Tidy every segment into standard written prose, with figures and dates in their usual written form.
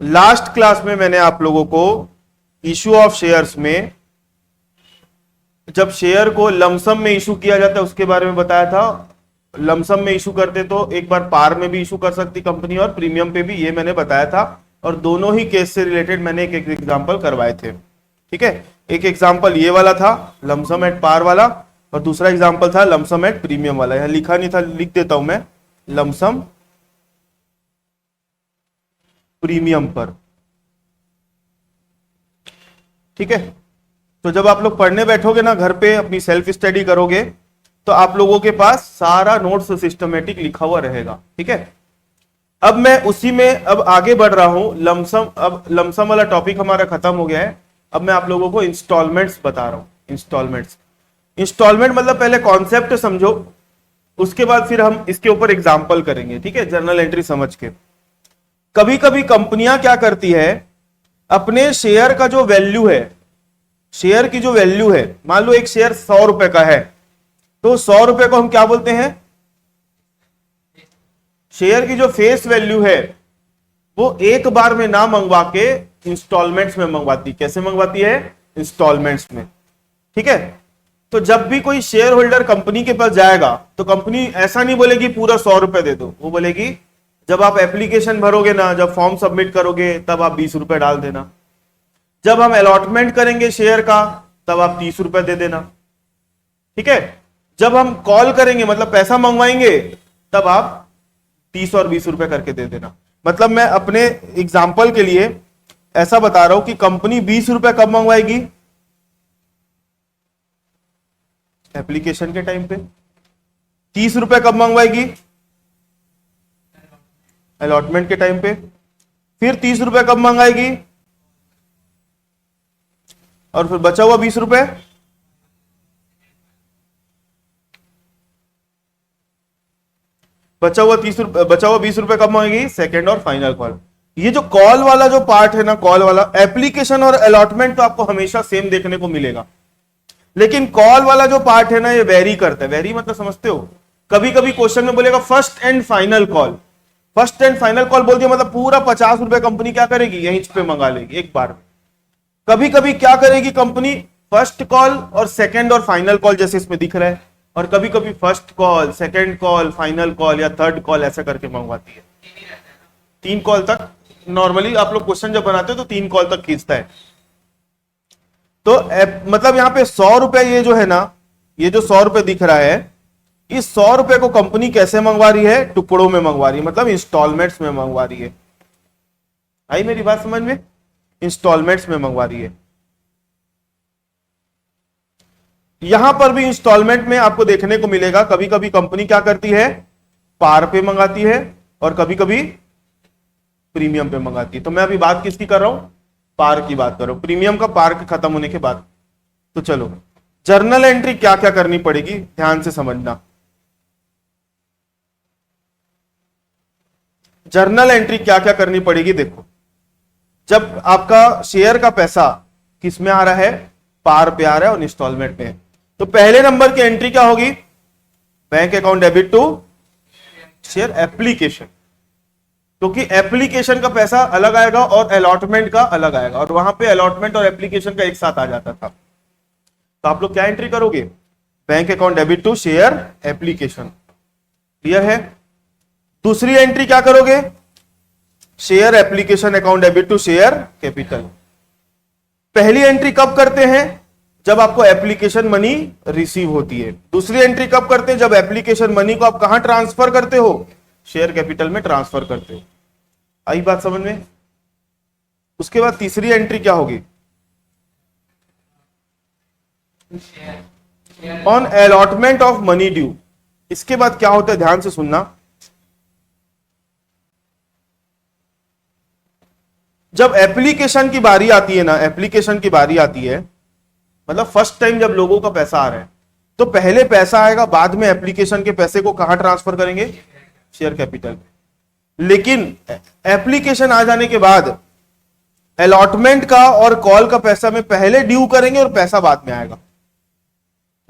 Last class में मैंने आप लोगों को इशू ऑफ शेयर्स में जब शेयर को लमसम में इशू किया जाता है उसके बारे में बताया था। लमसम में इशू करते तो एक बार पार में भी इशू कर सकती कंपनी और प्रीमियम पे भी, ये मैंने बताया था। और दोनों ही केस से रिलेटेड मैंने एक एक एग्जांपल करवाए थे। ठीक है, एक एग्जांपल ये वाला था लमसम एट पार वाला, और दूसरा एग्जांपल था लमसम एट प्रीमियम वाला। यहां लिखा नहीं था, लिख देता हूं मैं, लमसम प्रीमियम पर। ठीक है, तो जब आप लोग पढ़ने बैठोगे ना घर पे, अपनी सेल्फ स्टडी करोगे, तो आप लोगों के पास सारा नोट्स सिस्टमेटिक लिखा हुआ रहेगा। ठीक है, अब मैं उसी में अब आगे बढ़ रहा हूं। लमसम, अब लमसम वाला टॉपिक हमारा खत्म हो गया है। अब मैं आप लोगों को इंस्टॉलमेंट्स बता रहा हूं। इंस्टॉलमेंट्स, इंस्टॉलमेंट मतलब पहले कॉन्सेप्ट समझो, उसके बाद फिर हम इसके ऊपर एग्जाम्पल करेंगे। ठीक है, जर्नल एंट्री समझ के। कभी कभी कंपनियां क्या करती है, अपने शेयर का जो वैल्यू है, शेयर की जो वैल्यू है, मान लो एक शेयर 100 रुपए का है, तो 100 रुपए को हम क्या बोलते हैं, शेयर की जो फेस वैल्यू है वो एक बार में ना मंगवा के इंस्टॉलमेंट्स में मंगवाती। कैसे मंगवाती है? इंस्टॉलमेंट्स में। ठीक है, तो जब भी कोई शेयर होल्डर कंपनी के पास जाएगा तो कंपनी ऐसा नहीं बोलेगी पूरा 100 रुपए दे दो। वो बोलेगी जब आप एप्लीकेशन भरोगे ना, जब फॉर्म सबमिट करोगे, तब आप 20 रुपए डाल देना। जब हम अलॉटमेंट करेंगे शेयर का, तब आप 30 रुपए दे देना। ठीक है, जब हम कॉल करेंगे मतलब पैसा मंगवाएंगे, तब आप 30 और 20 रुपए करके दे देना। मतलब मैं अपने एग्जाम्पल के लिए ऐसा बता रहा हूं कि कंपनी 20 रुपए कब मंगवाएगी? एप्लीकेशन के टाइम पे। 30 रुपए कब मंगवाएगी? अलॉटमेंट के टाइम पे। फिर 30 रुपए कब मंगाएगी? और फिर बचा हुआ 20 रुपए बचा हुआ 20 रुपए कब मांगेगी? सेकंड और फाइनल कॉल। ये जो कॉल वाला जो पार्ट है ना, कॉल वाला, एप्लीकेशन और अलॉटमेंट तो आपको हमेशा सेम देखने को मिलेगा, लेकिन कॉल वाला जो पार्ट है ना, ये वेरी करता है। वेरी मतलब समझते हो, कभी कभी क्वेश्चन में बोलेगा first and final call. First and final call बोल दिया मतलब पूरा 50 रुपए कंपनी क्या करेगी, यहीं पे मंगा लेगी एक बार में। कभी कभी क्या करेगी कंपनी, फर्स्ट कॉल और सेकंड और फाइनल कॉल जैसे इसमें दिख रहा है, और कभी कभी first call, second call, final call या थर्ड कॉल ऐसा करके मंगवाती है। 3 कॉल तक नॉर्मली आप लोग क्वेश्चन जब बनाते हो तो 3 कॉल तक खींचता है। तो मतलब यहां पे 100 रुपए, ये जो है ना, ये जो 100 रुपए दिख रहा है, इस 100 रुपए को कंपनी कैसे मंगवा रही है? टुकड़ों में मंगवा रही है, मतलब इंस्टॉलमेंट्स में मंगवा रही है। आई मेरी बात समझ में? इंस्टॉलमेंट्स में मंगवा रही है। यहां पर भी इंस्टॉलमेंट में आपको देखने को मिलेगा, कभी कभी कंपनी क्या करती है, पार पे मंगाती है, और कभी कभी प्रीमियम पे मंगाती है। तो मैं अभी बात किसकी कर रहा हूं? पार की बात कर रहा हूं, प्रीमियम का पार खत्म होने के बाद। तो चलो, जर्नल एंट्री क्या क्या करनी पड़ेगी, ध्यान से समझना। जर्नल एंट्री क्या क्या करनी पड़ेगी, देखो। जब आपका शेयर का पैसा किस में आ रहा है? पार पे आ रहा है और इंस्टॉलमेंट में है, तो पहले नंबर की एंट्री क्या होगी? Bank account debit to share application, क्योंकि एप्लीकेशन का पैसा अलग आएगा और अलॉटमेंट का अलग आएगा, और वहां पे अलॉटमेंट और एप्लीकेशन का एक साथ आ जाता था। तो आप लोग क्या एंट्री करोगे? Bank account debit to share application. Clear है? दूसरी एंट्री क्या करोगे? Share application account debit to share capital. पहली एंट्री कब करते हैं? जब आपको एप्लीकेशन मनी रिसीव होती है। दूसरी एंट्री कब करते हैं? जब एप्लीकेशन मनी को आप कहां ट्रांसफर करते हो? शेयर कैपिटल में ट्रांसफर करते हो। आई बात समझ में? उसके बाद तीसरी एंट्री क्या होगी? On allotment of money due. इसके बाद क्या होता है, ध्यान से सुनना। जब एप्लीकेशन की बारी आती है ना, एप्लीकेशन की बारी आती है, मतलब फर्स्ट टाइम जब लोगों का पैसा आ रहा है, तो पहले पैसा आएगा, बाद में एप्लीकेशन के पैसे को कहां ट्रांसफर करेंगे? Share capital. लेकिन एप्लीकेशन आ जाने के बाद अलॉटमेंट का और कॉल का पैसा में पहले ड्यू करेंगे और पैसा बाद में आएगा।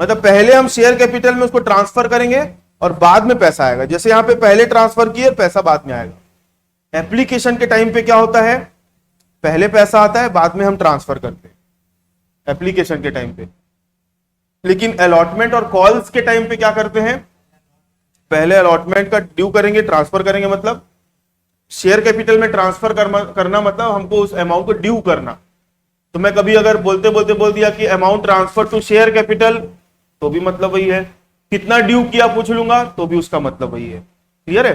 मतलब पहले हम शेयर कैपिटल में उसको ट्रांसफर करेंगे और बाद में पैसा आएगा। जैसे यहां पे पहले ट्रांसफर किए और पैसा बाद में आएगा। एप्लीकेशन के टाइम पे क्या होता है? पहले पैसा आता है, बाद में हम ट्रांसफर करते हैं एप्लीकेशन के टाइम पे। लेकिन अलॉटमेंट और कॉल्स के टाइम पे क्या करते हैं, पहले अलॉटमेंट का ड्यू करेंगे, ट्रांसफर करेंगे, मतलब शेयर कैपिटल में ट्रांसफर करना मतलब हमको उस अमाउंट को ड्यू करना। तो मैं कभी अगर बोलते बोलते बोल दिया कि amount transfer to share capital, तो भी मतलब वही है। कितना ड्यू किया पूछ लूंगा तो भी उसका मतलब वही है। क्लियर है?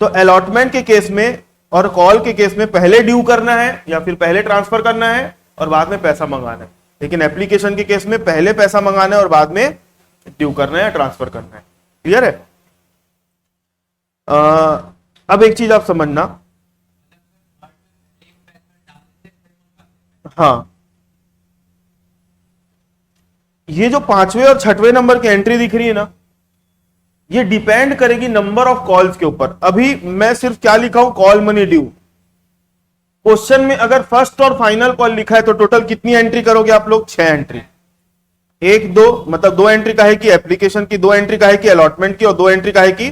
तो अलॉटमेंट के केस में और कॉल के केस में पहले ड्यू करना है या फिर पहले ट्रांसफर करना है और बाद में पैसा मंगाना है। लेकिन एप्लीकेशन के केस में पहले पैसा मंगाना है और बाद में ड्यू करना है या ट्रांसफर करना है। क्लियर है? अब एक चीज आप समझना, हाँ, ये जो पांचवें और छठवें नंबर की एंट्री दिख रही है ना, ये डिपेंड करेगी नंबर ऑफ कॉल्स के ऊपर। अभी मैं सिर्फ क्या लिखा हूं, कॉल मनी ड्यू। क्वेश्चन में अगर फर्स्ट और फाइनल कॉल लिखा है तो टोटल कितनी एंट्री करोगे आप लोग? 6 एंट्री। एक दो मतलब 2 एंट्री का है कि एप्लीकेशन की, 2 एंट्री का है कि अलॉटमेंट की, और 2 एंट्री का है कि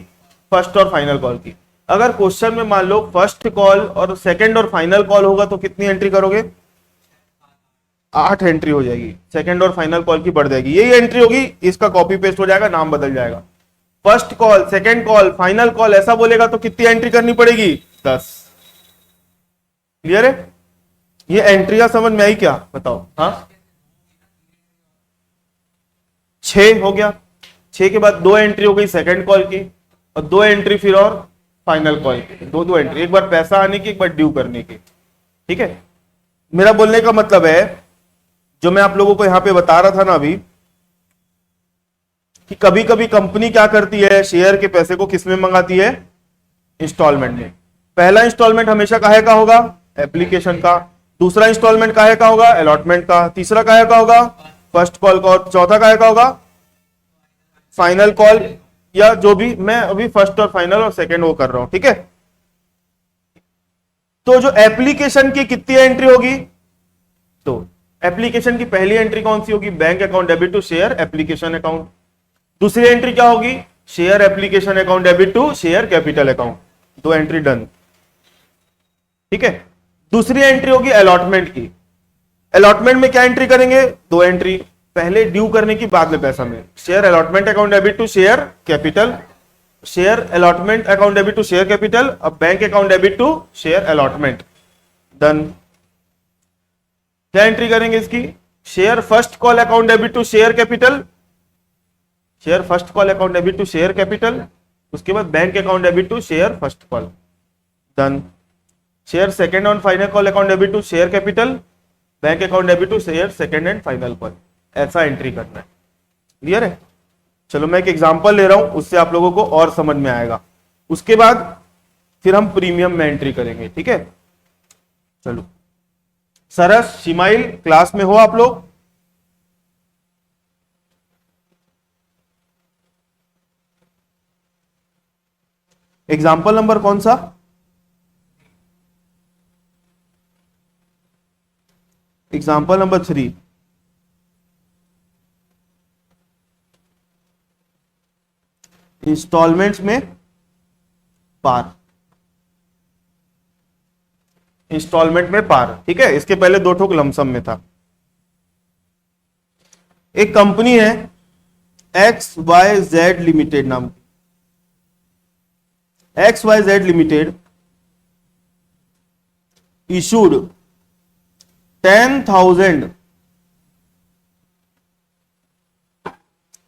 फर्स्ट और फाइनल कॉल की। अगर क्वेश्चन में मान लो फर्स्ट कॉल और सेकंड और फाइनल कॉल होगा तो कितनी एंट्री करोगे? 8 एंट्री हो जाएगी। सेकंड और फाइनल कॉल की बढ़ जाएगी, यही एंट्री होगी। इसका कॉपी पेस्ट हो जाएगा, नाम बदल जाएगा। First call, second call, final call ऐसा बोलेगा तो कितनी एंट्री करनी पड़ेगी? 10। क्लियर है? ये एंट्री का समझ में आई क्या? बताओ। हाँ, 6 हो गया। 6 के बाद 2 एंट्री हो गई सेकंड कॉल की, और 2 एंट्री फिर और फाइनल कॉल की। दो एंट्री, एक बार पैसा आने की, एक बार ड्यू करने की। ठीक है? मेरा बोलने का मतलब है, जो मैं आप लोगों को यहां पे बता रहा था ना अभी, कि कभी कभी कंपनी क्या करती है, शेयर के पैसे को किस में मंगाती है? इंस्टॉलमेंट में। पहला इंस्टॉलमेंट हमेशा काहे का होगा? एप्लीकेशन का। दूसरा इंस्टॉलमेंट काहे का होगा? अलॉटमेंट का। तीसरा काहे का होगा? फर्स्ट कॉल का। और चौथा काहे का होगा? फाइनल कॉल, या जो भी। मैं अभी फर्स्ट और फाइनल और सेकंड वो कर रहा हूं। ठीक है? तो जो एप्लीकेशन की कितनी एंट्री होगी? तो एप्लीकेशन की पहली एंट्री कौन सी होगी? Bank account debit to share application account. दूसरी एंट्री क्या होगी? Share application account debit to share capital account. 2 entry done. ठीक है? दूसरी एंट्री होगी अलॉटमेंट की। अलॉटमेंट में क्या एंट्री करेंगे? 2 एंट्री, पहले ड्यू करने की, बाद में पैसा में। Share allotment account debit to share capital, share allotment account debit to share capital, अब bank account debit to share allotment. Done. क्या एंट्री करेंगे इसकी? Share first call account debit to share capital, share first call account debit to share capital, उसके बाद bank account debit to share first call. Done. Share second और final call account debit to share capital, bank account debit to share second and final call. ऐसा entry करना है। Clear है? चलो मैं एक एग्जांपल ले रहा हूं, उससे आप लोगों को और समझ में आएगा। उसके बाद फिर हम प्रीमियम में एंट्री करेंगे। ठीक है? चलो, सरस, शिमाइल, क्लास में हो आप लोग? एग्जाम्पल नंबर कौन सा? Example number 3। इंस्टॉलमेंट्स में पार। इंस्टॉलमेंट में पार। ठीक है? इसके पहले 2 ठोक लमसम में था। एक कंपनी है XYZ लिमिटेड नाम की। XYZ limited issued 10,000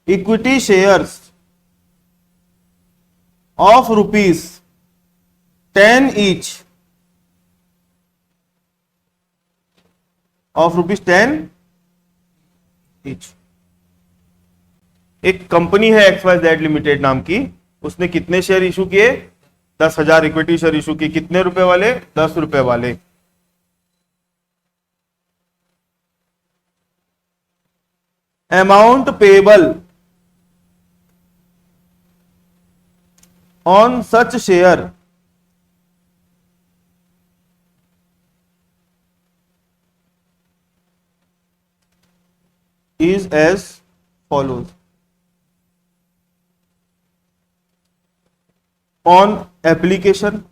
equity shares of ₹10 each, of ₹10 each। एक कंपनी है XYZ लिमिटेड नाम की, उसने कितने शेयर इशू किए? 10,000 इक्विटी शेयर इशू किए। कितने रुपए वाले? 10 रुपए वाले। Amount payable on such share is as follows: on application,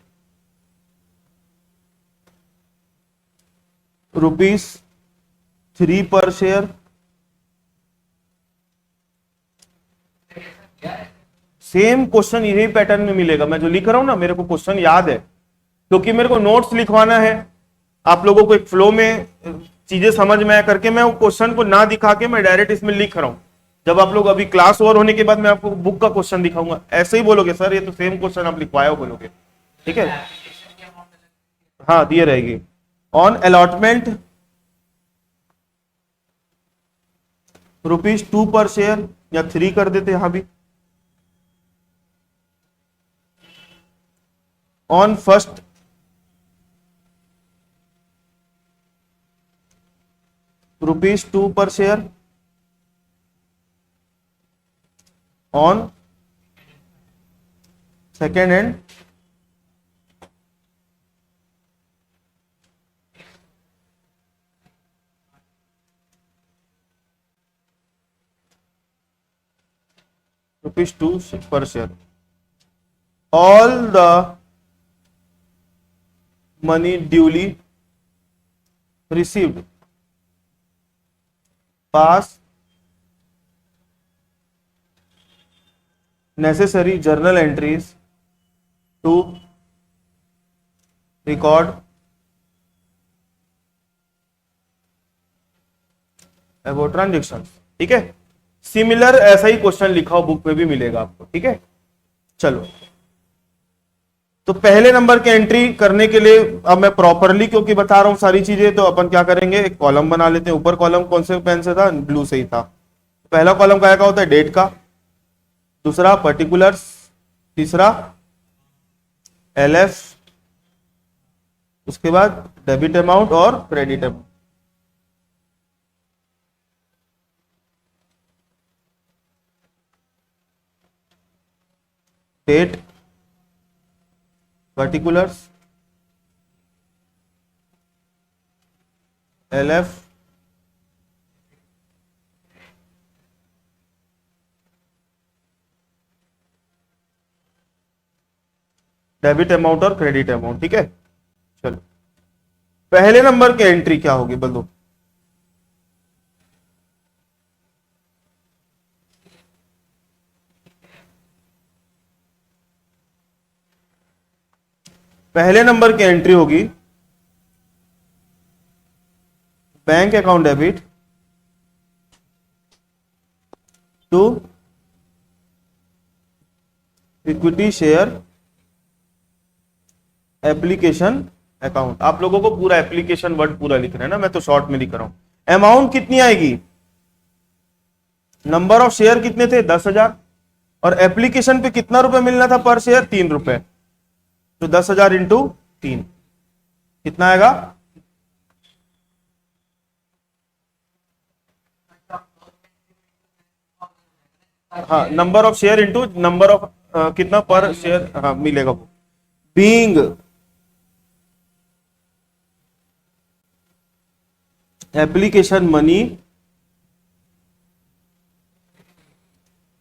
₹3 पर शेयर। सेम क्वेश्चन यही पैटर्न में मिलेगा। मैं जो लिख रहा हूं ना, मेरे को क्वेश्चन याद है क्योंकि मेरे को नोट्स लिखवाना है आप लोगों को एक फ्लो में चीजें समझ में आया करके। मैं वो क्वेश्चन को ना दिखा के मैं डायरेक्ट इसमें लिख रहा हूं। जब आप लोग अभी क्लास ओवर होने के बाद मैं आपको बुक का क्वेश्चन दिखाऊंगा, ऐसे ही बोलोगे सर ये तो सेम क्वेश्चन आप लिखवाए हो बोलोगे, ठीक है। हाँ दिए रहेगी। ऑन अलॉटमेंट ₹2 पर शेयर, या 3 कर देते यहां भी। ऑन फर्स्ट ₹2 पर share, on second hand ₹2 per share. All the money duly received pass necessary journal entries to record about transactions। ठीक है, सिमिलर ऐसा ही क्वेश्चन लिखा हो बुक में भी मिलेगा आपको, ठीक है। चलो, तो पहले नंबर की एंट्री करने के लिए अब मैं प्रॉपरली क्योंकि बता रहा हूं सारी चीजें, तो अपन क्या करेंगे, एक कॉलम बना लेते हैं। ऊपर कॉलम कौन से पेन से था, ब्लू से ही था। पहला कॉलम क्या होता है, डेट का, दूसरा पर्टिकुलर्स, तीसरा LF, उसके बाद डेबिट अमाउंट और credit amount. Date, particulars, LF, debit amount और क्रेडिट अमाउंट, ठीक है। चलो, पहले नंबर की एंट्री क्या होगी बोलो। पहले नंबर की एंट्री होगी bank account debit to equity share application account. आप लोगों को पूरा एप्लीकेशन वर्ड पूरा लिखना है ना, मैं तो शॉर्ट में लिख रहा हूं। अमाउंट कितनी आएगी, नंबर ऑफ शेयर कितने थे, 10,000, और एप्लीकेशन पे कितना रुपए मिलना था पर शेयर, 3 रुपए। तो 10,000 इंटू 3 कितना आएगा, हाँ, number of share into number of कितना पर शेयर, हाँ मिलेगा वो। बीइंग एप्लीकेशन मनी,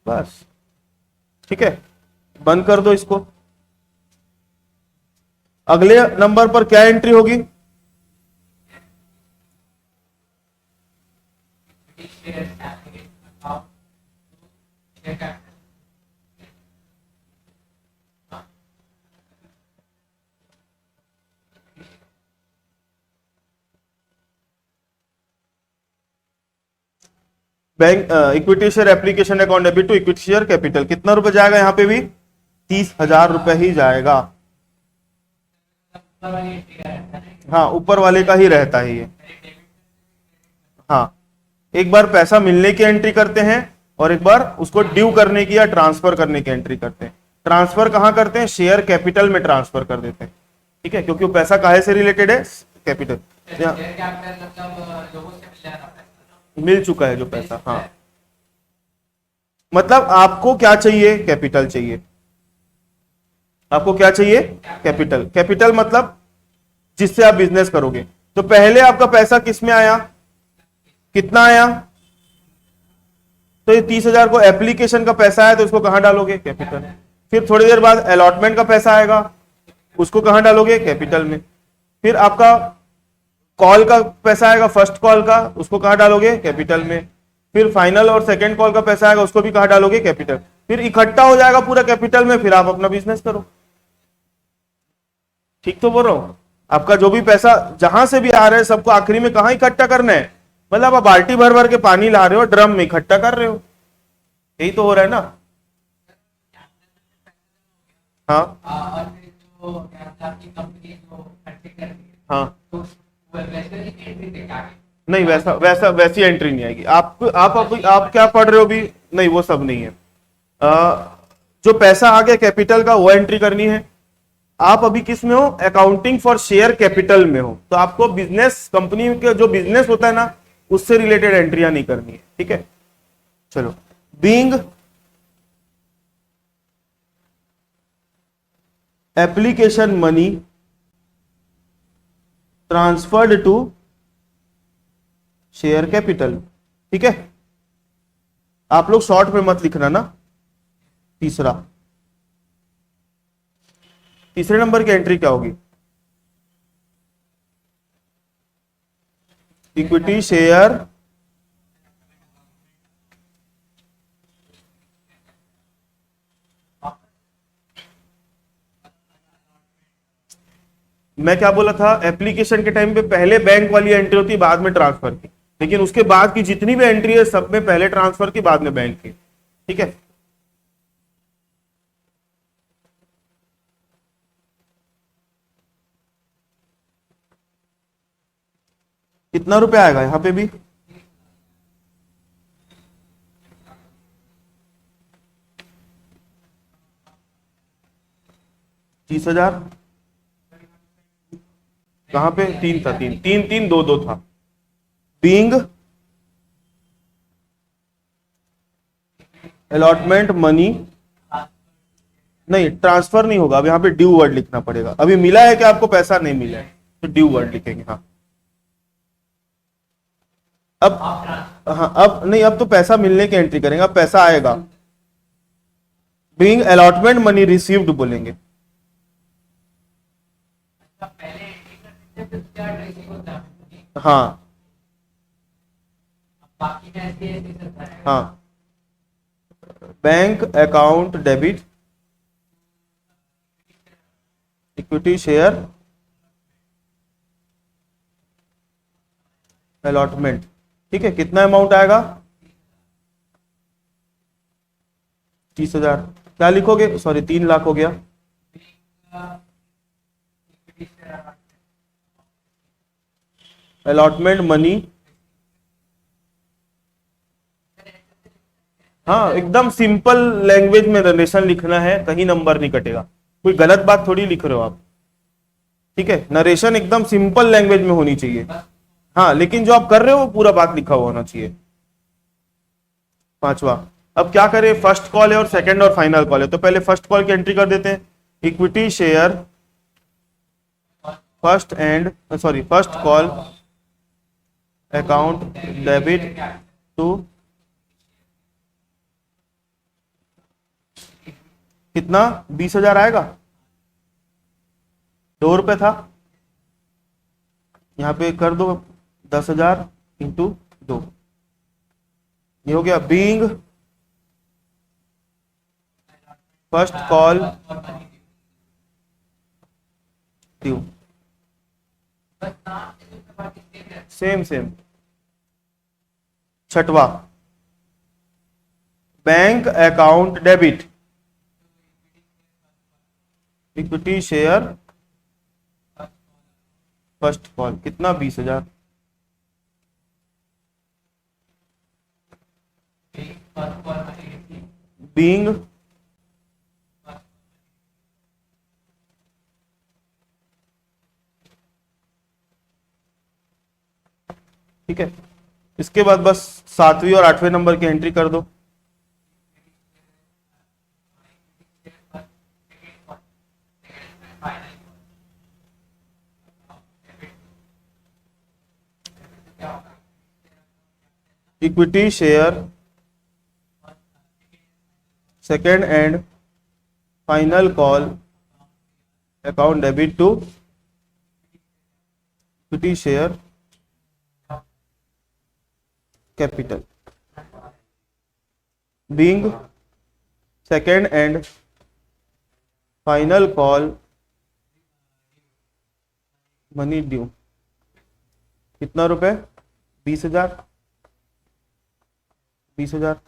बस, ठीक है, बंद कर दो इसको। अगले नंबर पर क्या एंट्री होगी, bank equity share application account debit to equity share capital. कितना रुपए जाएगा यहां पे भी, 30,000 रुपए ही जाएगा। हाँ, ऊपर वाले का ही रहता है ये। हाँ, एक बार पैसा मिलने की एंट्री करते हैं और एक बार उसको ड्यू करने की या ट्रांसफर करने की एंट्री करते हैं। ट्रांसफर कहां करते हैं, शेयर कैपिटल में ट्रांसफर कर देते हैं, ठीक है, क्योंकि वो पैसा काहे से रिलेटेड है, कैपिटल। मिल चुका है जो पैसा, हाँ, मतलब आपको क्या चाहिए, कैपिटल चाहिए। आपको क्या चाहिए, कैपिटल। कैपिटल मतलब जिससे आप बिजनेस करोगे। तो पहले आपका पैसा किस में आया, कितना आया, तो ये 30,000 को एप्लीकेशन का पैसा है तो उसको कहां डालोगे, कैपिटल। फिर थोड़ी देर बाद अलॉटमेंट का पैसा आएगा, उसको कहां डालोगे, कैपिटल में। फिर आपका कॉल का पैसा आएगा फर्स्ट कॉल का, उसको कहाँ डालोगे? कैपिटल में। फिर फाइनल और सेकंड कॉल का पैसा आएगा, उसको भी कहाँ डालोगे? कैपिटल। फिर इकट्ठा हो जाएगा पूरा कैपिटल में, फिर आप अपना बिजनेस करो। ठीक तो बोल रहा हूं? आपका जो भी पैसा जहां से भी आ रहा है सबको आखिरी में कहाँ इकट्ठा करना है? मतलब आप बाल्टी भर भर के पानी ला रहे हो, ड्रम में इकट्ठा कर रहे हो, यही तो हो रहा है ना? हाँ हाँ, नहीं वैसा वैसा वैसी एंट्री नहीं आएगी। आप क्या पढ़ रहे हो अभी? नहीं वो सब नहीं है। जो पैसा आ गया कैपिटल का वो एंट्री करनी है। आप अभी किस में हो? अकाउंटिंग फॉर शेयर कैपिटल में हो, तो आपको बिजनेस, कंपनी के जो बिजनेस होता है ना उससे रिलेटेड एंट्रियां नहीं करनी है। ठीक है, चलो। Being application money transferred to share capital. ठीक है, आप लोग शॉर्ट में मत लिखना ना। तीसरे नंबर की एंट्री क्या होगी? इक्विटी शेयर मैं क्या बोला था? एप्लीकेशन के टाइम पे पहले बैंक वाली एंट्री होती है, बाद में ट्रांसफर की, लेकिन उसके बाद की जितनी भी एंट्री है सब में पहले ट्रांसफर की, बाद में बैंक की। ठीक है, कितना रुपया आएगा यहां पे भी? $30,000। कहां पे? तीन था, तीन तीन तीन, दो दो था। बीइंग अलॉटमेंट मनी, नहीं ट्रांसफर नहीं होगा, अब यहाँ पे ड्यू वर्ड लिखना पड़ेगा। अभी मिला है कि आपको पैसा नहीं मिला है, तो ड्यू वर्ड लिखेंगे। हाँ अब, हाँ अब नहीं, अब तो पैसा मिलने की एंट्री करेंगे, अब पैसा आएगा। बीइंग अलॉटमेंट मनी रिसीव्ड बोलेंगे। हाँ हाँ, bank account debit equity share allotment. ठीक है, कितना अमाउंट आएगा? 30,000। क्या लिखोगे? सॉरी 3 लाख हो गया। अलॉटमेंट मनी, हाँ एकदम सिंपल लैंग्वेज में नरेशन लिखना है, कहीं नंबर नहीं कटेगा। कोई गलत बात थोड़ी लिख रहे हो आप। ठीक है, नरेशन एकदम सिंपल लैंग्वेज में होनी चाहिए। हाँ, लेकिन जो आप कर रहे हो वो पूरा बात लिखा हुआ होना चाहिए। पांचवा, अब क्या करें? फर्स्ट कॉल है और सेकंड और फाइनल कॉल है, तो पहले फर्स्ट कॉल की एंट्री कर देते हैं। Equity share first call account debit to कितना? 20,000 आएगा। ₹2 था, यहां पे कर दो 10,000 इंटू 2, ये हो गया। Being first call due, same same. छठवा, bank account debit equity share first call, कितना? 20,000। बीइंग ठीक है, इसके बाद बस 7वीं और 8वें नंबर की एंट्री कर दो। Equity share second and final call account debit to equity share capital being second and final call money due. कितना रुपए? 20,000। 20,000।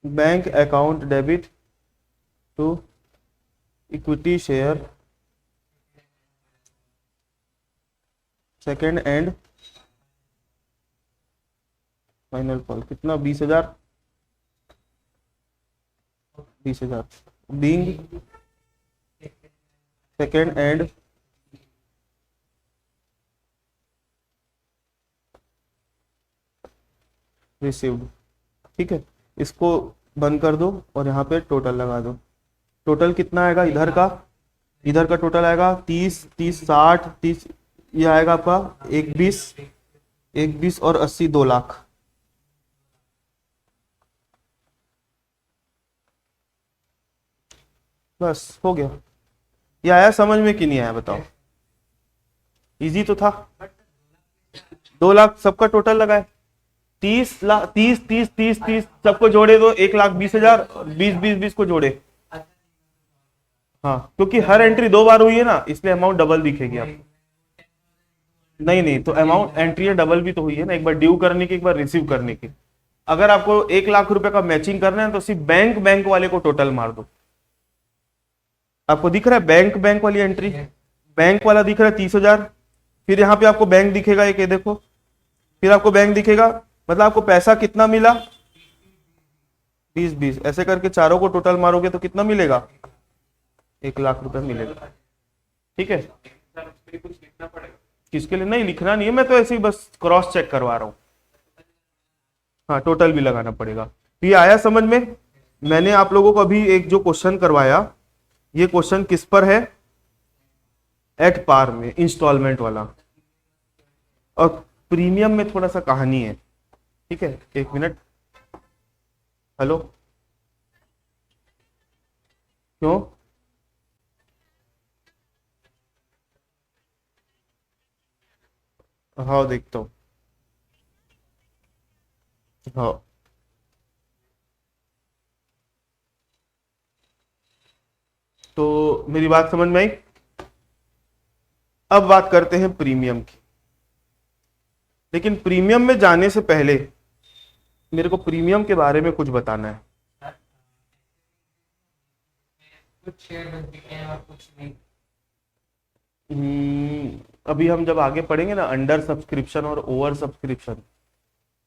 Bank account debit to equity share second and final call. कितना? 20,000। 20,000 being second and received. ठीक है, इसको बंद कर दो और यहाँ पे टोटल लगा दो। टोटल कितना आएगा इधर का? इधर का टोटल आएगा 30, 30, 60, 30, ये आएगा आपका 21 और 80, 2 लाख। बस हो गया। ये आया समझ में कि नहीं आया बताओ? इजी तो था। 2 लाख सबका टोटल लगाए। 30 लाख, 30, 30, 30, 30 सबको जोड़े तो 1,20,000। 20, 20, 20 को जोड़े। हाँ, क्योंकि हर एंट्री 2 बार हुई है ना, इसलिए अमाउंट डबल दिखेगी आपको। नहीं नहीं, तो अमाउंट एंट्री डबल भी तो हुई है ना, एक बार ड्यू करने की, एक बार रिसीव करने की। अगर आपको 1 लाख रुपए का मैचिंग करना है तो सिर्फ बैंक वाले को टोटल मार दो। आपको दिख रहा है बैंक वाली एंट्री? बैंक वाला दिख रहा है 30,000। फिर यहाँ पे आपको बैंक दिखेगा एक, ये देखो, फिर आपको बैंक दिखेगा, मतलब आपको पैसा कितना मिला? 20, 20 ऐसे करके चारों को टोटल मारोगे तो कितना मिलेगा? 1 लाख रुपए मिलेगा। ठीक है, किसके लिए? नहीं लिखना नहीं है, मैं तो ऐसे ही बस क्रॉस चेक करवा रहा हूं। हाँ, टोटल भी लगाना पड़ेगा। तो ये आया समझ में? मैंने आप लोगों को अभी एक जो क्वेश्चन करवाया, ये क्वेश्चन किस पर है? एट पार में, इंस्टॉलमेंट वाला। और प्रीमियम में थोड़ा सा कहानी है। ठीक है, 1 मिनट। हेलो, क्यों? हाँ देखता हूँ। हाँ, तो मेरी बात समझ में आई? अब बात करते हैं प्रीमियम की। लेकिन प्रीमियम में जाने से पहले मेरे को प्रीमियम के बारे में कुछ बताना है। कुछ शेयर बन चुके हैं और कुछ नहीं। अभी हम जब आगे पढ़ेंगे ना, अंडर सब्सक्रिप्शन और ओवर सब्सक्रिप्शन,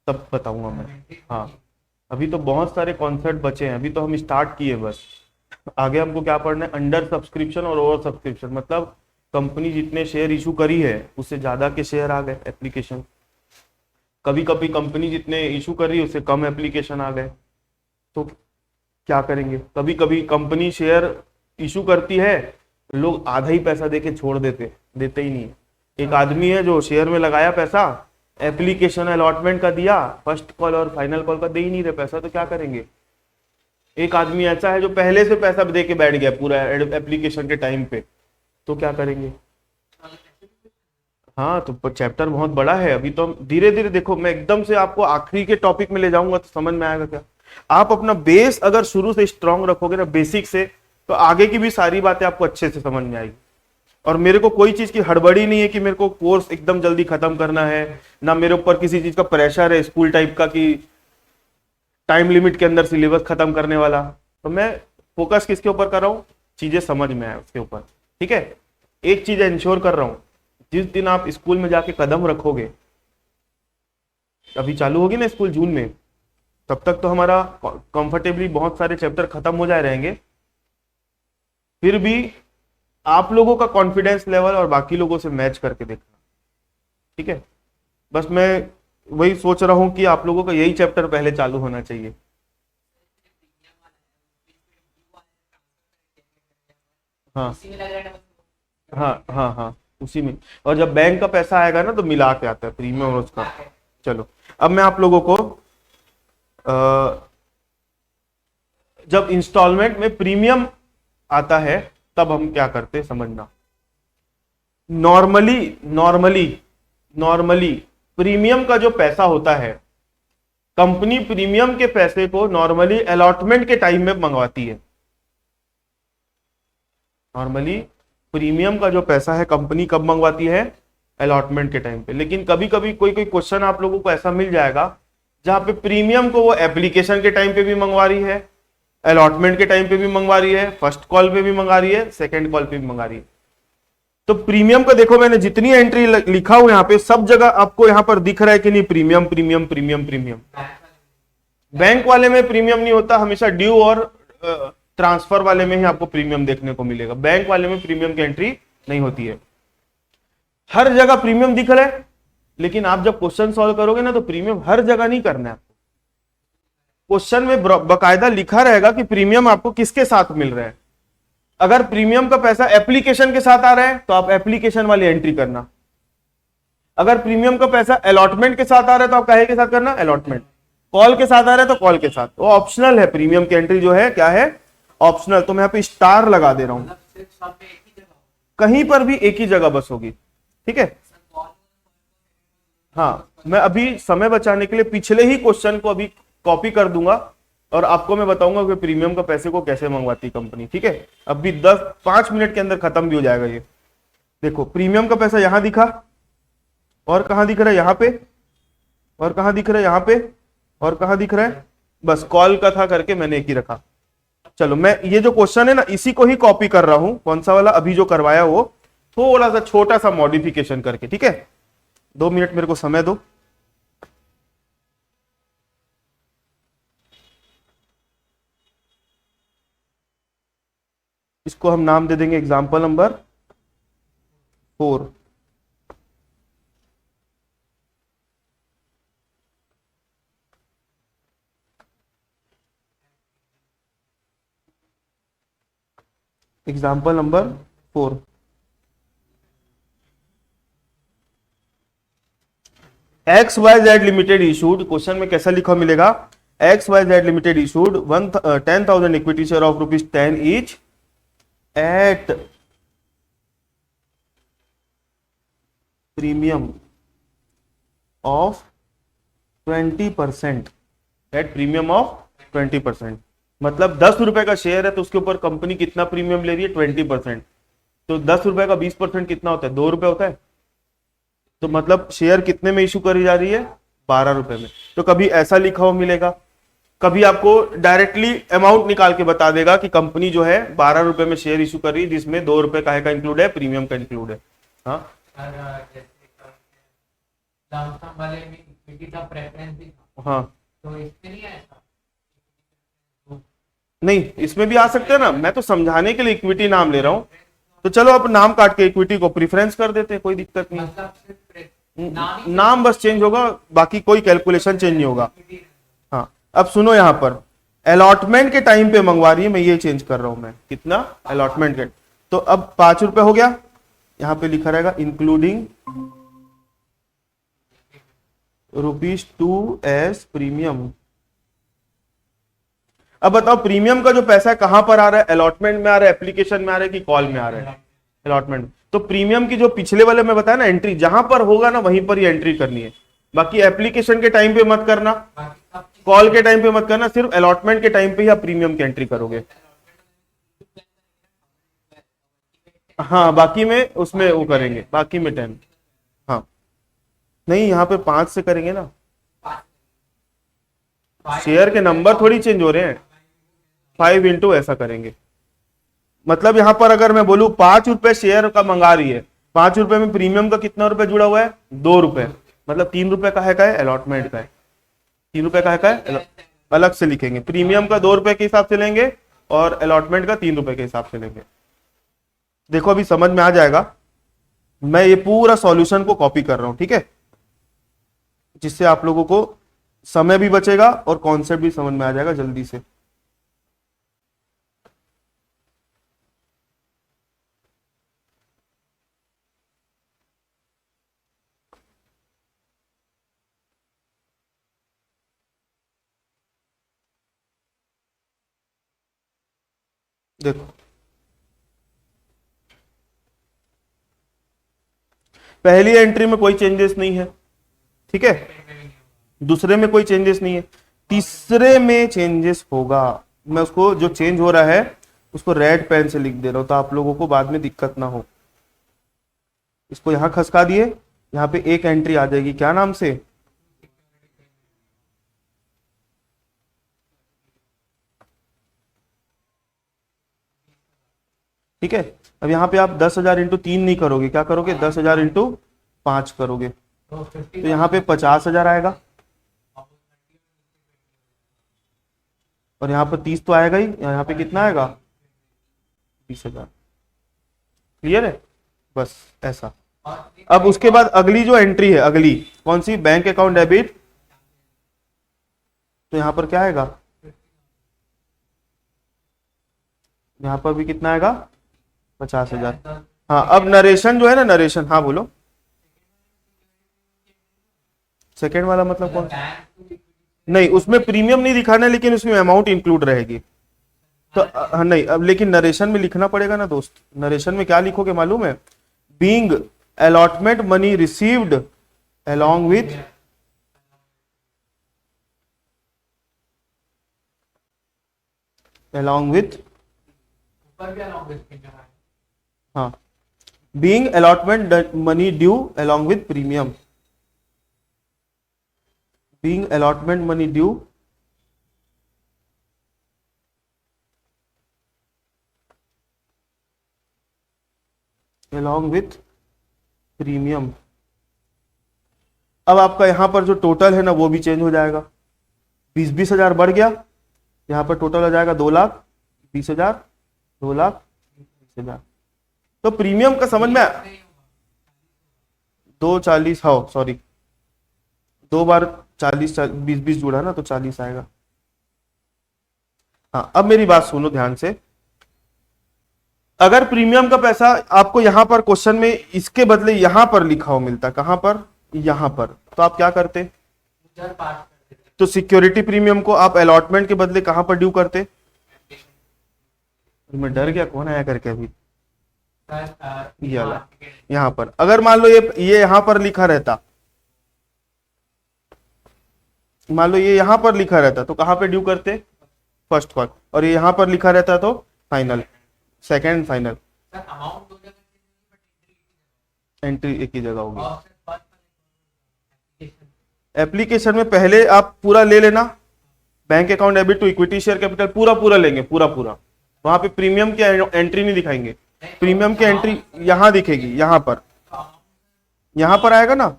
तब बताऊंगा मैं। हाँ, अभी तो बहुत सारे कॉन्सेप्ट बचे हैं, अभी तो हम स्टार्ट किए बस। आगे हमको क्या पढ़ना है? अंडर सब्सक्रिप्शन और ओवर सब्सक्रिप्शन, मतलब कंपनी जितने शेयर इशू करी है उससे ज्यादा के शेयर आ गए एप्लीकेशन। कभी कभी कंपनी जितने इशू कर रही है उससे कम एप्लीकेशन आ गए, तो क्या करेंगे? कभी कभी कंपनी शेयर इशू करती है, लोग आधा ही पैसा देके छोड़ देते ही नहीं है। एक आदमी है जो शेयर में लगाया पैसा, एप्लीकेशन अलॉटमेंट का दिया, फर्स्ट कॉल और फाइनल कॉल का दे ही नहीं रहे पैसा, तो क्या करेंगे? एक आदमी ऐसा है जो पहले से पैसा दे के बैठ गया पूरा एप्लीकेशन के टाइम पे, तो क्या करेंगे? हाँ, तो चैप्टर बहुत बड़ा है। अभी तो धीरे धीरे देखो, मैं एकदम से आपको आखिरी के टॉपिक में ले जाऊंगा तो समझ में आएगा क्या। आप अपना बेस अगर शुरू से स्ट्रांग रखोगे ना, बेसिक से, तो आगे की भी सारी बातें आपको अच्छे से समझ में आएगी। और मेरे को कोई चीज की हड़बड़ी नहीं है कि मेरे को कोर्स एकदम जल्दी खत्म करना है, ना मेरे ऊपर किसी चीज का प्रेशर है स्कूल टाइप का कि टाइम लिमिट के अंदर सिलेबस खत्म करने वाला। तो मैं फोकस किसके ऊपर कर रहा हूँ? चीजें समझ में आए उसके ऊपर। ठीक है, एक चीज इंश्योर कर रहा हूँ, जिस दिन आप स्कूल में जाके कदम रखोगे, अभी चालू होगी ना स्कूल जून में, तब तक तो हमारा कंफर्टेबली बहुत सारे चैप्टर खत्म हो जाए रहेंगे। फिर भी आप लोगों का कॉन्फिडेंस लेवल और बाकी लोगों से मैच करके देखना। ठीक है, बस मैं वही सोच रहा हूं कि आप लोगों का यही चैप्टर पहले चालू होना चाहिए। हाँ हाँ हाँ हाँ, उसी में। और जब बैंक का पैसा आएगा ना तो मिला के आता है प्रीमियम और उसका। चलो, अब मैं आप लोगों को जब इंस्टॉलमेंट में प्रीमियम आता है तब हम क्या करते हैं समझना। नॉर्मली नॉर्मली नॉर्मली प्रीमियम का जो पैसा होता है, कंपनी प्रीमियम के पैसे को नॉर्मली अलॉटमेंट के टाइम में मंगवाती है। नॉर्मली प्रीमियम का जो पैसा है कंपनी कब मंगवाती है? अलॉटमेंट के टाइम पे। लेकिन कभी कभी कोई कोई क्वेश्चन आप लोगों को ऐसा मिल जाएगा जहां पे प्रीमियम को वो एप्लीकेशन के टाइम पे भी मंगवा रही है, अलॉटमेंट के टाइम पे भी मंगवा रही है, फर्स्ट कॉल पे भी मंगा रही है, सेकंड कॉल पे भी मंगा रही है। तो प्रीमियम का देखो, मैंने जितनी एंट्री लिखा हूं यहाँ पे सब जगह आपको यहाँ पर दिख रहा है कि नहीं, premium premium premium premium. Bank वाले में प्रीमियम नहीं होता, हमेशा ड्यू और ट्रांसफर वाले में ही आपको प्रीमियम देखने को मिलेगा। बैंक वाले में प्रीमियम की एंट्री नहीं होती है। हर जगह प्रीमियम दिख रहा है, लेकिन आप जब क्वेश्चन सॉल्व करोगे ना तो प्रीमियम हर जगह नहीं करना है। क्वेश्चन में बकायदा लिखा रहेगा कि प्रीमियम आपको किसके साथ मिल रहा है। अगर प्रीमियम का पैसा एप्लीकेशन के साथ आ रहा है तो आप एप्लीकेशन वाली एंट्री करना। अगर प्रीमियम का पैसा अलॉटमेंट के साथ आ रहा है तो आप काहे के साथ करना? अलॉटमेंट। कॉल के साथ आ रहा है तो कॉल के साथ। वो ऑप्शनल है, प्रीमियम की एंट्री जो है क्या है? ऑप्शनल। तो मैं यहाँ पे स्टार लगा दे रहा हूं, कहीं पर भी एक ही जगह बस होगी। ठीक है, हाँ, मैं अभी समय बचाने के लिए पिछले ही क्वेश्चन को अभी कॉपी कर दूंगा और आपको मैं बताऊंगा कि प्रीमियम का पैसे को कैसे मंगवाती कंपनी। ठीक है, अभी 5 मिनट के अंदर खत्म भी हो जाएगा ये। देखो, प्रीमियम का पैसा यहां दिखा, और कहां दिख रहा है? यहां पे, और कहां दिख रहा है? यहां पे, और कहां दिख रहा है? बस कॉल का था करके मैंने एक ही रखा। चलो, मैं ये जो क्वेश्चन है ना इसी को ही कॉपी कर रहा हूं। कौन सा वाला? अभी जो करवाया वो थोड़ा सा छोटा सा मॉडिफिकेशन करके। ठीक है, 2 मिनट मेरे को समय दो। इसको हम नाम दे देंगे example number 4। Example number 4। X Y Z limited issued, question में कैसा लिखा मिलेगा? X Y Z limited issued 10,000 equity share of ₹10 each at premium of 20%। At premium of 20%। मतलब 10 रुपए का शेयर है तो उसके ऊपर कंपनी कितना प्रीमियम ले रही है? 20%। तो 10 रुपए का 20% कितना होता है? 2 रुपए होता है। तो मतलब शेयर कितने में इशू करी जा रही है? 12 रुपए में। तो कभी ऐसा लिखा हुआ मिलेगा, कभी आपको डायरेक्टली अमाउंट निकाल के बता देगा कि कंपनी जो है 12 रुपए में शेयर इशू कर रही है, जिसमें 2 रुपए का इंक्लूड है, प्रीमियम का इंक्लूड है। हाँ, लमसम वाले में इक्विटी का प्रेफरेंस भी था, हाँ, तो इसमें नहीं आया था? नहीं, इसमें भी आ सकते हैं ना। मैं तो समझाने के लिए इक्विटी नाम ले रहा हूं। तो चलो अब नाम काट के इक्विटी को प्रीफरेंस कर देते हैं, कोई दिक्कत नहीं। मतलब सिर्फ नाम बस चेंज होगा, बाकी कोई कैलकुलेशन चेंज नहीं होगा। हाँ, अब सुनो, यहां पर अलॉटमेंट के टाइम पे मंगवा रही है, मैं ये चेंज कर रहा हूं। मैं कितना? अलॉटमेंट के। तो अब 5 रुपए हो गया, यहां पे लिखा रहेगा इंक्लूडिंग ₹2 एस प्रीमियम। अब बताओ, प्रीमियम का जो पैसा है कहां पर आ रहा है? अलॉटमेंट में आ रहा है, एप्लीकेशन में आ रहा है, कि कॉल में आ रहा है? अलॉटमेंट। तो प्रीमियम की जो पिछले वाले में बताया ना एंट्री, जहां पर होगा ना वहीं पर ही एंट्री करनी है। बाकी एप्लीकेशन के टाइम पे मत करना, कॉल के टाइम पे मत करना, सिर्फ अलॉटमेंट के टाइम पे ही आप प्रीमियम की एंट्री करोगे। हाँ, बाकी में उसमें वो करेंगे, बाकी में 10। हाँ, नहीं, यहाँ पे 5 से करेंगे ना, शेयर के नंबर थोड़ी चेंज हो रहे हैं। 5 इंटू ऐसा करेंगे। मतलब यहां पर अगर मैं बोलूं 5 रुपए शेयर का मंगा रही है, 5 रुपए में प्रीमियम का कितना रुपए जुड़ा हुआ है? 2 रुपए। मतलब 3 रुपए का है अलॉटमेंट का है। 3 रुपए का है अलग से लिखेंगे। प्रीमियम का 2 रुपए के हिसाब से लेंगे और अलॉटमेंट का 3 रुपए के हिसाब से लेंगे। देखो, अभी समझ में आ जाएगा। मैं ये पूरा सॉल्यूशन को कॉपी कर रहा हूं, ठीक है, जिससे आप लोगों को समय भी बचेगा और कॉन्सेप्ट भी समझ में आ जाएगा जल्दी से। देखो, पहली एंट्री में कोई चेंजेस नहीं है, ठीक है, दूसरे में कोई चेंजेस नहीं है, तीसरे में चेंजेस होगा। मैं उसको जो चेंज हो रहा है उसको रेड पेन से लिख दे रहा हूं तो आप लोगों को बाद में दिक्कत ना हो। इसको यहां खसका दिए, यहां पे एक एंट्री आ जाएगी, क्या नाम से, ठीक है। अब यहाँ पे आप 10,000 इंटू 3 नहीं करोगे, क्या करोगे, 10,000 इंटू 5 करोगे, तो यहाँ पे 50,000 आएगा, और यहाँ पर 30 तो आएगा ही, यहाँ पे कितना आएगा, 20,000। क्लियर है, बस ऐसा। अब उसके बाद अगली जो एंट्री है, अगली कौन सी, बैंक अकाउंट डेबिट, तो यहाँ पर क्या आएगा, यहाँ पर भी कितना आएगा, 50,000। हाँ, अब नरेशन जो है ना, नरेशन, हाँ बोलो, सेकेंड वाला मतलब कौन सा, नहीं उसमें प्रीमियम नहीं दिखाना है, लेकिन उसमें अमाउंट इंक्लूड रहेगी, तो नहीं, अब लेकिन नरेशन में लिखना पड़ेगा ना दोस्त। नरेशन में क्या लिखोगे मालूम है, being allotment money received along with ऊपर भी along with premium है। हाँ, being allotment money due along with premium, being allotment money due along with premium. अब आपका यहां पर जो टोटल है ना वो भी चेंज हो जाएगा, 20,000 बढ़ गया, यहां पर टोटल हो जाएगा 2,20,000, 2,20,000। तो प्रीमियम का समझ में 240, हाँ सॉरी, 2 बार 40 20 जुड़ा ना तो 40 आएगा। हाँ, अब मेरी बात सुनो ध्यान से, अगर प्रीमियम का पैसा आपको यहां पर क्वेश्चन में इसके बदले यहां पर लिखा हो मिलता, कहां पर, यहां पर, तो आप क्या करते, तो सिक्योरिटी प्रीमियम को आप अलॉटमेंट के बदले कहां पर ड्यू करते, मैं डर गया कौन आया करके अभी, ये वाला यहां पर। अगर मान लो ये यहां पर लिखा रहता, मान लो ये यहां पर लिखा रहता तो कहां पे ड्यू करते, फर्स्ट कॉल, और ये यहां पर लिखा रहता तो फाइनल, सेकेंड फाइनल, एंट्री एक ही जगह होगी। एप्लीकेशन में पहले आप पूरा ले लेना, bank account debit to equity share capital पूरा लेंगे, पूरा वहां पे प्रीमियम की एंट्री नहीं दिखाएंगे, प्रीमियम की एंट्री यहां दिखेगी, यहां पर आएगा ना,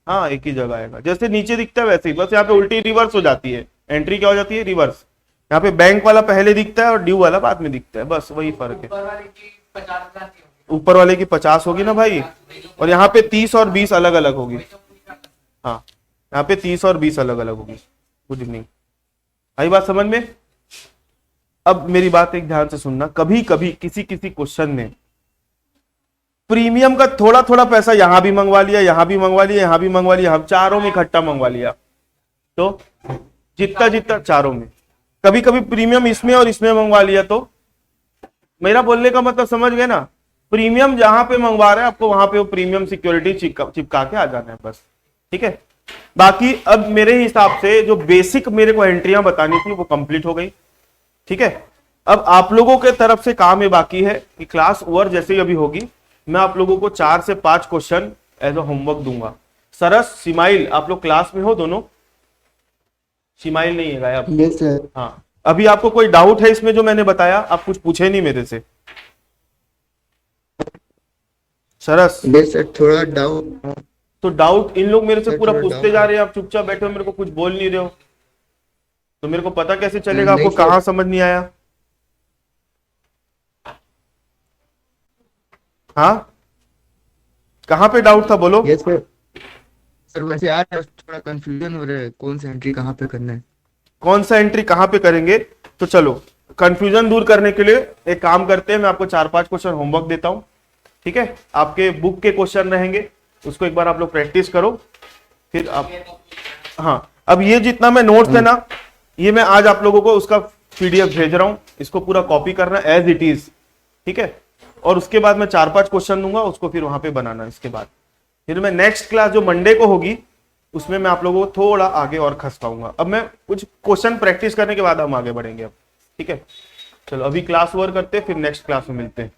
हाँ एक ही जगह आएगा, जैसे नीचे दिखता है वैसे ही, बस यहाँ पे उल्टी रिवर्स हो जाती है, एंट्री क्या हो जाती है, रिवर्स। यहाँ पे बैंक वाला पहले दिखता है और ड्यू वाला बाद में दिखता है, बस वही फर्क है। ऊपर वाले की 50 होगी ना भाई, और यहाँ पे 30 और 20 अलग अलग होगी, हाँ यहाँ पे 30 और 20 अलग अलग होगी। गुड इवनिंग, आई बात समझ में। अब मेरी बात एक ध्यान से सुनना, कभी कभी किसी क्वेश्चन में प्रीमियम का थोड़ा थोड़ा पैसा यहां भी मंगवा लिया, यहां भी मंगवा लिया, यहां भी मंगवा लिया, हम चारों में इकट्ठा मंगवा लिया, तो जितना चारों में, कभी कभी प्रीमियम इसमें और इसमें मंगवा लिया, तो मेरा बोलने का मतलब समझ गए ना, प्रीमियम जहां पे मंगवा रहे हैं आपको वहां पे वो प्रीमियम सिक्योरिटी चिपका के आ जाना है बस, ठीक है। बाकी अब मेरे हिसाब से जो बेसिक मेरे को एंट्रियां बतानी थी वो कंप्लीट हो गई, ठीक है। अब आप लोगों के तरफ से काम ये बाकी है कि क्लास ओवर जैसे ही अभी होगी मैं आप लोगों को 4 से 5 क्वेश्चन एज अ होमवर्क दूंगा। सरस, सिमाइल, आप लोग क्लास में हो दोनों, सिमाइल नहीं है गायब, यस सर। हाँ, अभी आपको कोई डाउट है इसमें जो मैंने बताया, आप कुछ पूछे नहीं मेरे से। सरस, यस सर, थोड़ा डाउट, तो डाउट इन लोग मेरे से सर, पूरा थोड़ा पूछते डाउट जा है। रहे हैं, आप चुपचाप बैठे हो, मेरे को कुछ बोल नहीं रहे हो, तो मेरे को पता कैसे चलेगा नहीं आपको सर। कहां समझ नहीं आया। हाँ, कहां पे डाउट था बोलो। Yes sir. सर वैसे यार थोड़ा कंफ्यूजन हो रहा है, कौन सा एंट्री कहाँ पे करना है। कौन सा एंट्री कहां पे करेंगे, तो चलो कंफ्यूजन दूर करने के लिए एक काम करते हैं, मैं आपको 4-5 क्वेश्चन होमवर्क देता हूं, ठीक है। आपके बुक के क्वेश्चन रहेंगे, उसको एक बार आप लोग प्रैक्टिस करो, फिर आप, हाँ अब ये जितना मैं नोट्स है ना, ये मैं आज आप लोगों को उसका PDF भेज रहा हूं, इसको पूरा कॉपी करना एज इट इज, ठीक है। और उसके बाद मैं 4-5 क्वेश्चन दूंगा, उसको फिर वहां पे बनाना। इसके बाद फिर मैं नेक्स्ट क्लास जो मंडे को होगी उसमें मैं आप लोगों को थोड़ा आगे और खसकाऊंगा। अब मैं कुछ क्वेश्चन प्रैक्टिस करने के बाद हम आगे बढ़ेंगे अब, ठीक है। चलो अभी क्लास ओवर करते हैं, फिर नेक्स्ट क्लास में मिलते हैं।